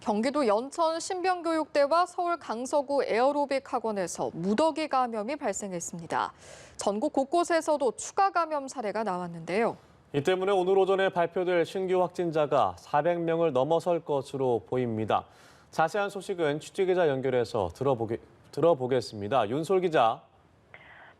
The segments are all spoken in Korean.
경기도 연천 신병교육대와 서울 강서구 에어로빅 학원에서 무더기 감염이 발생했습니다. 전국 곳곳에서도 추가 감염 사례가 나왔는데요. 이 때문에 오늘 오전에 발표될 신규 확진자가 400명을 넘어설 것으로 보입니다. 자세한 소식은 취재기자 연결해서 들어보겠습니다. 윤솔 기자.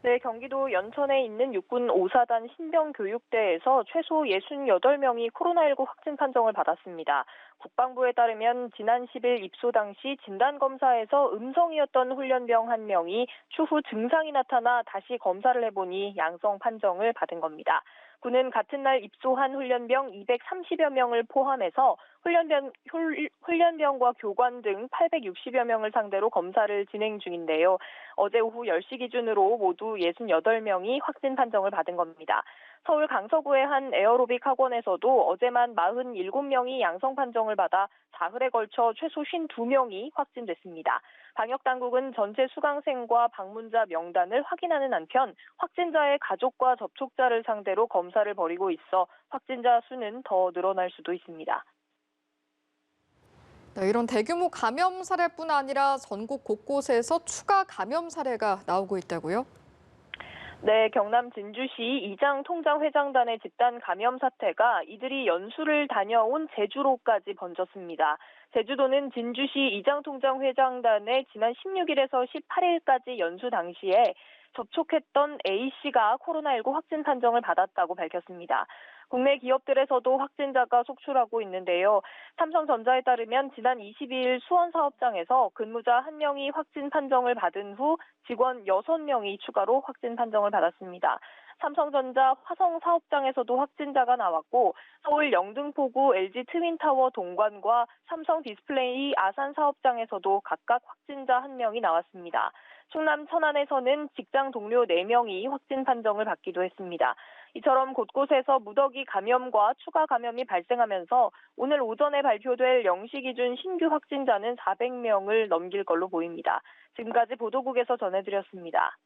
네, 경기도 연천에 있는 육군 5사단 신병교육대에서 최소 68명이 코로나19 확진 판정을 받았습니다. 국방부에 따르면 지난 10일 입소 당시 진단검사에서 음성이었던 훈련병 1명이 추후 증상이 나타나 다시 검사를 해보니 양성 판정을 받은 겁니다. 군은 같은 날 입소한 훈련병 230여 명을 포함해서 훈련병과 교관 등 860여 명을 상대로 검사를 진행 중인데요. 어제 오후 10시 기준으로 모두 68명이 확진 판정을 받은 겁니다. 서울 강서구의 한 에어로빅 학원에서도 어제만 47명이 양성 판정을 받아 사흘에 걸쳐 최소 52명이 확진됐습니다. 방역당국은 전체 수강생과 방문자 명단을 확인하는 한편 확진자의 가족과 접촉자를 상대로 검사를 벌이고 있어 확진자 수는 더 늘어날 수도 있습니다. 네, 이런 대규모 감염 사례뿐 아니라 전국 곳곳에서 추가 감염 사례가 나오고 있다고요? 네, 경남 진주시 이장통장회장단의 집단 감염 사태가 이들이 연수를 다녀온 제주로까지 번졌습니다. 제주도는 진주시 이장통장회장단의 지난 16일에서 18일까지 연수 당시에 접촉했던 A씨가 코로나19 확진 판정을 받았다고 밝혔습니다. 국내 기업들에서도 확진자가 속출하고 있는데요. 삼성전자에 따르면 지난 22일 수원 사업장에서 근무자 1명이 확진 판정을 받은 후 직원 6명이 추가로 확진 판정을 받았습니다. 삼성전자 화성 사업장에서도 확진자가 나왔고 서울 영등포구 LG 트윈타워 동관과 삼성 디스플레이 아산 사업장에서도 각각 확진자 1명이 나왔습니다. 충남 천안에서는 직장 동료 4명이 확진 판정을 받기도 했습니다. 이처럼 곳곳에서 무더기 감염과 추가 감염이 발생하면서 오늘 오전에 발표될 0시 기준 신규 확진자는 400명을 넘길 걸로 보입니다. 지금까지 보도국에서 전해드렸습니다.